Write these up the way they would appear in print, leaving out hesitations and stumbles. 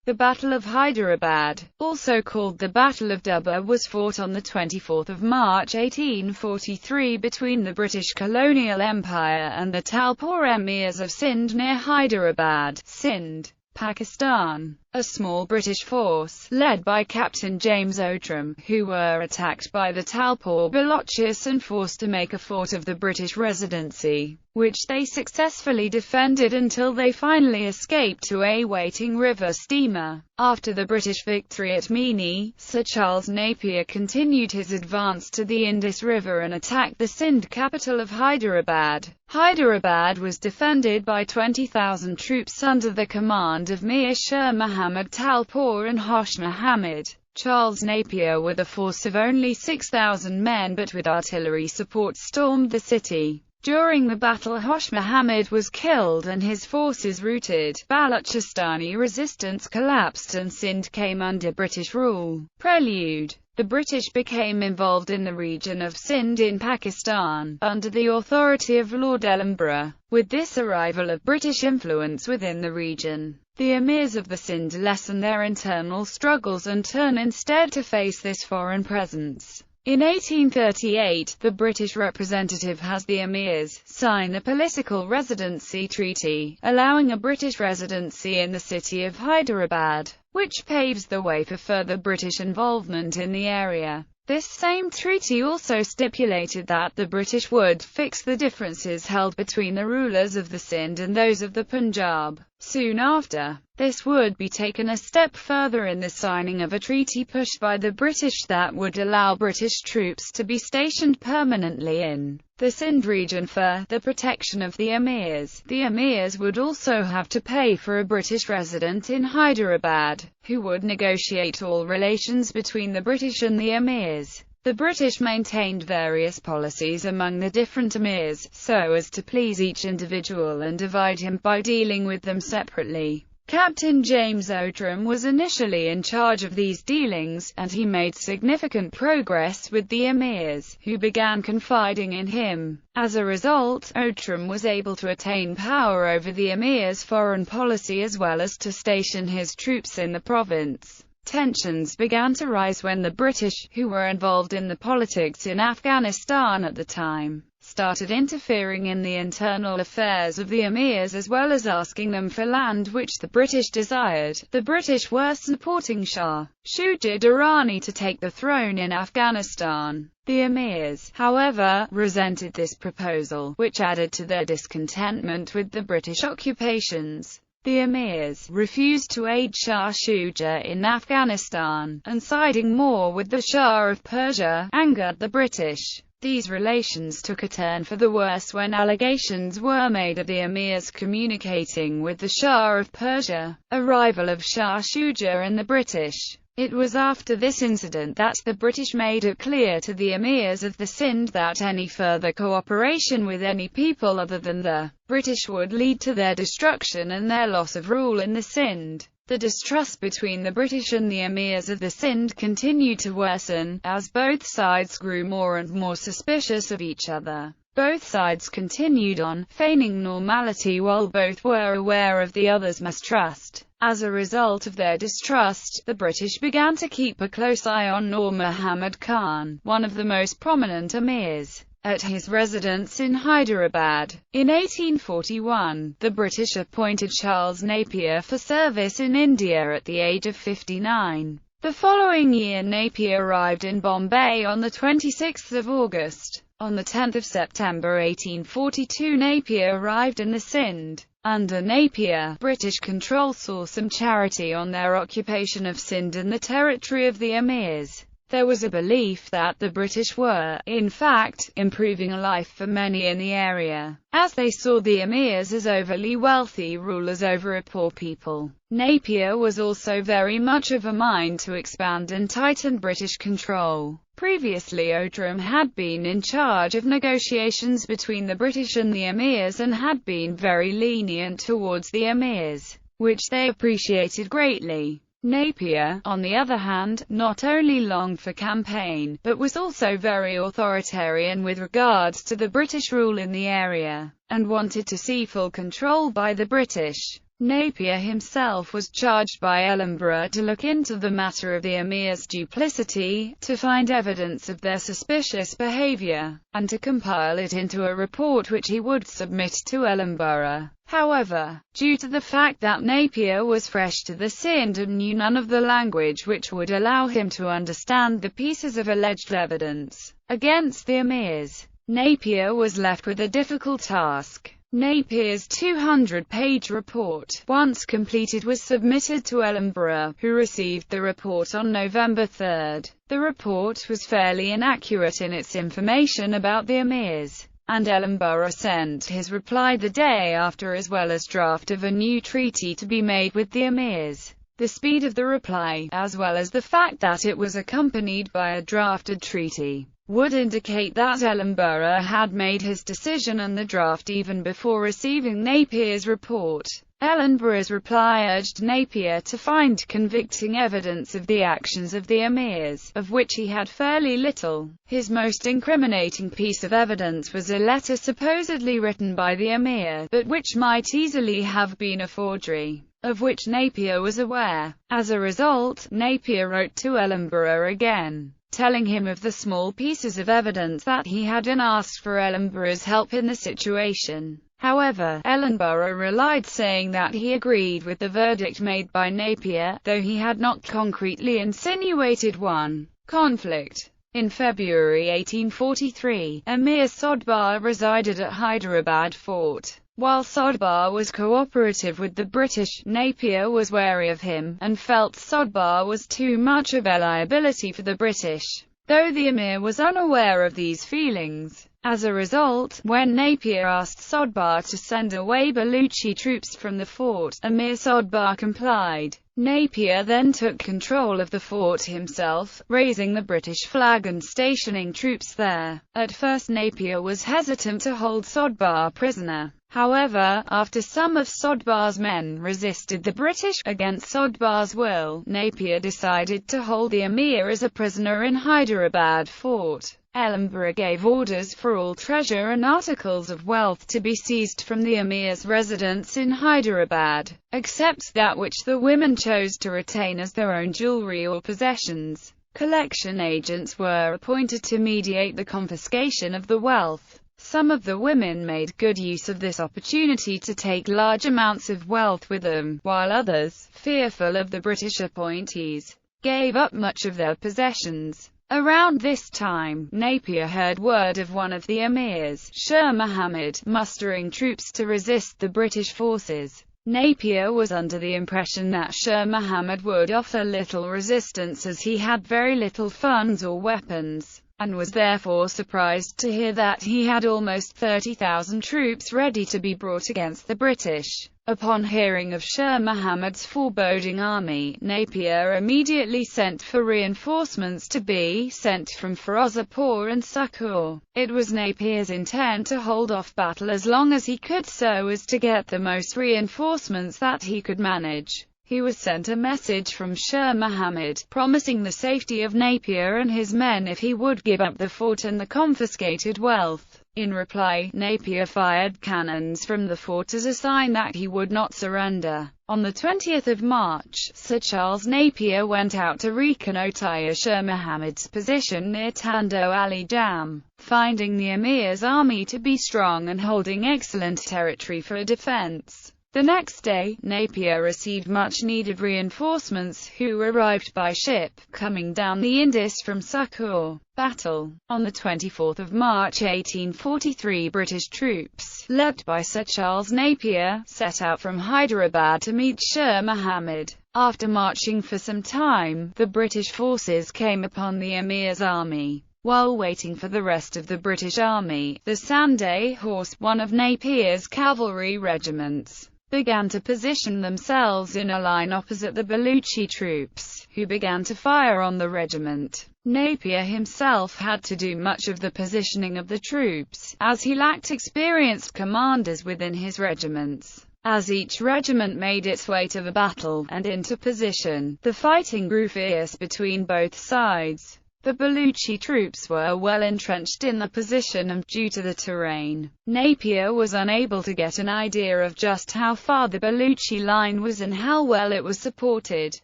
The Battle of Hyderabad, also called the Battle of Dubba, was fought on 24 March 1843 between the British colonial empire and the Talpur Emirs of Sindh near Hyderabad, Sindh, Pakistan. A small British force, led by Captain James Outram, who were attacked by the Talpur Balochis and forced to make a fort of the British Residency, which they successfully defended until they finally escaped to a waiting river steamer. After the British victory at Meeni, Sir Charles Napier continued his advance to the Indus River and attacked the Sindh capital of Hyderabad. Hyderabad was defended by 20,000 troops under the command of Mir Shah Muhammad Talpur and Hosh Muhammad. Charles Napier, with a force of only 6,000 men but with artillery support, stormed the city. During the battle, Hosh Muhammad was killed and his forces routed. Balochistani resistance collapsed and Sindh came under British rule. Prelude: the British became involved in the region of Sindh in Pakistan, under the authority of Lord Ellenborough. With this arrival of British influence within the region, the emirs of the Sindh lessen their internal struggles and turn instead to face this foreign presence. In 1838, the British representative has the emirs sign the Political Residency Treaty, allowing a British residency in the city of Hyderabad, which paves the way for further British involvement in the area. This same treaty also stipulated that the British would fix the differences held between the rulers of the Sindh and those of the Punjab. Soon after, this would be taken a step further in the signing of a treaty pushed by the British that would allow British troops to be stationed permanently in the Sindh region for the protection of the emirs. The emirs would also have to pay for a British resident in Hyderabad, who would negotiate all relations between the British and the emirs. The British maintained various policies among the different emirs, so as to please each individual and divide him by dealing with them separately. Captain James Outram was initially in charge of these dealings, and he made significant progress with the emirs, who began confiding in him. As a result, Outram was able to attain power over the emirs' foreign policy as well as to station his troops in the province. Tensions began to rise when the British, who were involved in the politics in Afghanistan at the time, started interfering in the internal affairs of the emirs as well as asking them for land which the British desired. The British were supporting Shah Shuja Durrani to take the throne in Afghanistan. The emirs, however, resented this proposal, which added to their discontentment with the British occupations. The emirs refused to aid Shah Shuja in Afghanistan, and siding more with the Shah of Persia angered the British. These relations took a turn for the worse when allegations were made of the emirs communicating with the Shah of Persia, a rival of Shah Shuja and the British. It was after this incident that the British made it clear to the emirs of the Sindh that any further cooperation with any people other than the British would lead to their destruction and their loss of rule in the Sindh. The distrust between the British and the emirs of the Sindh continued to worsen, as both sides grew more and more suspicious of each other. Both sides continued on, feigning normality while both were aware of the other's mistrust. As a result of their distrust, the British began to keep a close eye on Nur Muhammad Khan, one of the most prominent emirs, at his residence in Hyderabad. In 1841, the British appointed Charles Napier for service in India at the age of 59. The following year Napier arrived in Bombay on 26 August. On 10 September 1842 Napier arrived in the Sindh. Under Napier, British control saw some charity on their occupation of Sindh and the territory of the emirs. There was a belief that the British were, in fact, improving life for many in the area, as they saw the emirs as overly wealthy rulers over a poor people. Napier was also very much of a mind to expand and tighten British control. Previously Outram had been in charge of negotiations between the British and the emirs and had been very lenient towards the emirs, which they appreciated greatly. Napier, on the other hand, not only longed for campaign, but was also very authoritarian with regards to the British rule in the area, and wanted to see full control by the British. Napier himself was charged by Ellenborough to look into the matter of the emirs' duplicity, to find evidence of their suspicious behaviour, and to compile it into a report which he would submit to Ellenborough. However, due to the fact that Napier was fresh to the Sindh and knew none of the language which would allow him to understand the pieces of alleged evidence against the emirs, Napier was left with a difficult task. Napier's 200-page report, once completed, was submitted to Ellenborough, who received the report on November 3. The report was fairly inaccurate in its information about the emirs, and Ellenborough sent his reply the day after, as well as draft of a new treaty to be made with the emirs. The speed of the reply, as well as the fact that it was accompanied by a drafted treaty, would indicate that Ellenborough had made his decision on the draft even before receiving Napier's report. Ellenborough's reply urged Napier to find convicting evidence of the actions of the emirs, of which he had fairly little. His most incriminating piece of evidence was a letter supposedly written by the emir, but which might easily have been a forgery, of which Napier was aware. As a result, Napier wrote to Ellenborough again, telling him of the small pieces of evidence that he had, and asked for Ellenborough's help in the situation. However, Ellenborough relied, saying that he agreed with the verdict made by Napier, though he had not concretely insinuated one. Conflict. In February 1843, Emir Sodbar resided at Hyderabad fort. While Sodbar was cooperative with the British, Napier was wary of him, and felt Sodbar was too much of a liability for the British, though the emir was unaware of these feelings. As a result, when Napier asked Sodbar to send away Baluchi troops from the fort, Emir Sodbar complied. Napier then took control of the fort himself, raising the British flag and stationing troops there. At first Napier was hesitant to hold Sodbar prisoner. However, after some of Sodbar's men resisted the British against Sodbar's will, Napier decided to hold the emir as a prisoner in Hyderabad fort. Ellenborough gave orders for all treasure and articles of wealth to be seized from the emir's residence in Hyderabad, except that which the women chose to retain as their own jewelry or possessions. Collection agents were appointed to mediate the confiscation of the wealth. Some of the women made good use of this opportunity to take large amounts of wealth with them, while others, fearful of the British appointees, gave up much of their possessions. Around this time, Napier heard word of one of the emirs, Shah Muhammad, mustering troops to resist the British forces. Napier was under the impression that Shah Muhammad would offer little resistance as he had very little funds or weapons, and was therefore surprised to hear that he had almost 30,000 troops ready to be brought against the British. Upon hearing of Shah Muhammad's foreboding army, Napier immediately sent for reinforcements to be sent from Firozpur and Sukkur. It was Napier's intent to hold off battle as long as he could, so as to get the most reinforcements that he could manage. He was sent a message from Shah Muhammad, promising the safety of Napier and his men if he would give up the fort and the confiscated wealth. In reply, Napier fired cannons from the fort as a sign that he would not surrender. On the 20th of March, Sir Charles Napier went out to reconnoiter Shah Muhammad's position near Tando Ali Dam, finding the emir's army to be strong and holding excellent territory for defense. The next day, Napier received much-needed reinforcements, who arrived by ship, coming down the Indus from Sukkur. Battle. On the 24th of March 1843, British troops, led by Sir Charles Napier, set out from Hyderabad to meet Shah Muhammad. After marching for some time, the British forces came upon the emir's army. While waiting for the rest of the British army, the Sunday Horse, one of Napier's cavalry regiments, began to position themselves in a line opposite the Baluchi troops, who began to fire on the regiment. Napier himself had to do much of the positioning of the troops, as he lacked experienced commanders within his regiments. As each regiment made its way to the battle, and into position, the fighting grew fierce between both sides. The Baluchi troops were well entrenched in the position and, due to the terrain, Napier was unable to get an idea of just how far the Baluchi line was and how well it was supported.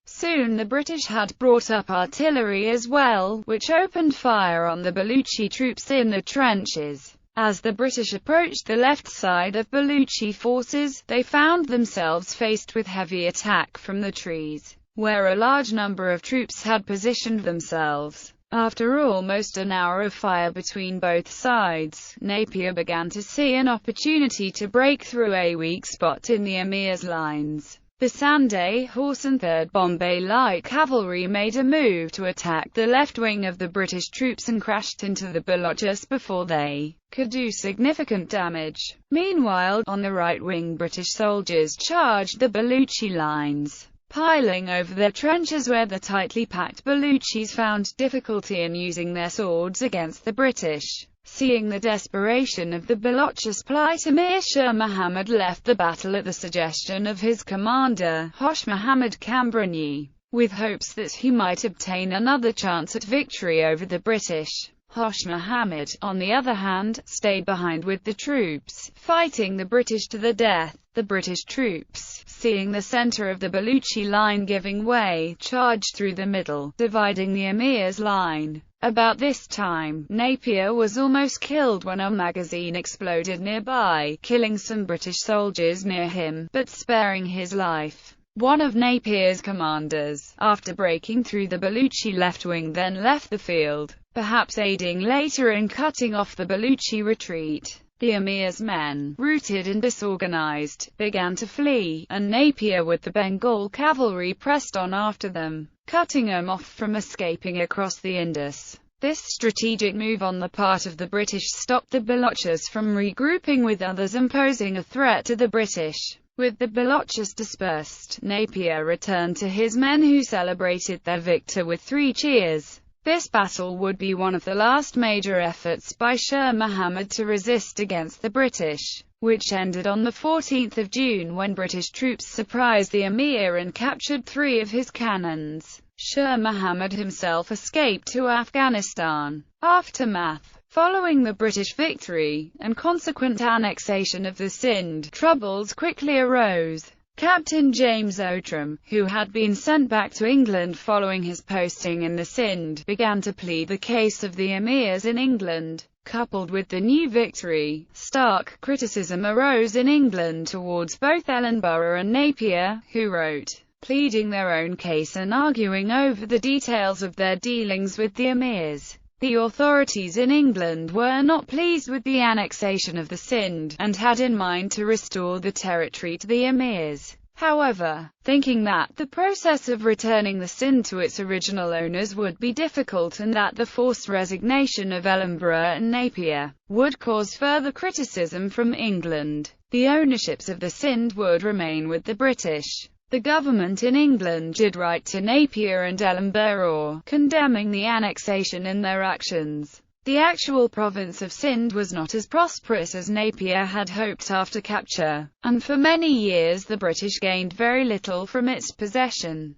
Soon the British had brought up artillery as well, which opened fire on the Baluchi troops in the trenches. As the British approached the left side of Baluchi forces, they found themselves faced with heavy attack from the trees, where a large number of troops had positioned themselves. After almost an hour of fire between both sides, Napier began to see an opportunity to break through a weak spot in the Emirs' lines. The Sunday Horse and 3rd Bombay Light Cavalry made a move to attack the left wing of the British troops and crashed into the Balochis before they could do significant damage. Meanwhile, on the right wing, British soldiers charged the Baluchi lines, piling over their trenches where the tightly packed Baluchis found difficulty in using their swords against the British. Seeing the desperation of the Balochis plight, Emir Shah Muhammad left the battle at the suggestion of his commander, Hosh Muhammad Kambrani, with hopes that he might obtain another chance at victory over the British. Hosh Muhammad, on the other hand, stayed behind with the troops, fighting the British to the death. The British troops, seeing the centre of the Baluchi line giving way, charged through the middle, dividing the Emir's line. About this time, Napier was almost killed when a magazine exploded nearby, killing some British soldiers near him, but sparing his life. One of Napier's commanders, after breaking through the Baluchi left wing, then left the field, perhaps aiding later in cutting off the Baluchi retreat. The Emir's men, routed and disorganized, began to flee, and Napier with the Bengal cavalry pressed on after them, cutting them off from escaping across the Indus. This strategic move on the part of the British stopped the Balochis from regrouping with others and posing a threat to the British. With the Balochis dispersed, Napier returned to his men, who celebrated their victory with 3 cheers. This battle would be one of the last major efforts by Shah Muhammad to resist against the British, which ended on the 14th of June when British troops surprised the Emir and captured 3 of his cannons. Shah Muhammad himself escaped to Afghanistan. Aftermath. Following the British victory, and consequent annexation of the Sindh, troubles quickly arose. Captain James Outram, who had been sent back to England following his posting in the Sindh, began to plead the case of the Emirs in England. Coupled with the new victory, stark criticism arose in England towards both Ellenborough and Napier, who wrote, pleading their own case and arguing over the details of their dealings with the Emirs. The authorities in England were not pleased with the annexation of the Sindh, and had in mind to restore the territory to the Emirs. However, thinking that the process of returning the Sindh to its original owners would be difficult and that the forced resignation of Ellenborough and Napier would cause further criticism from England, the ownerships of the Sindh would remain with the British. The government in England did write to Napier and Ellenborough, condemning the annexation and their actions. The actual province of Sindh was not as prosperous as Napier had hoped after capture, and for many years the British gained very little from its possession.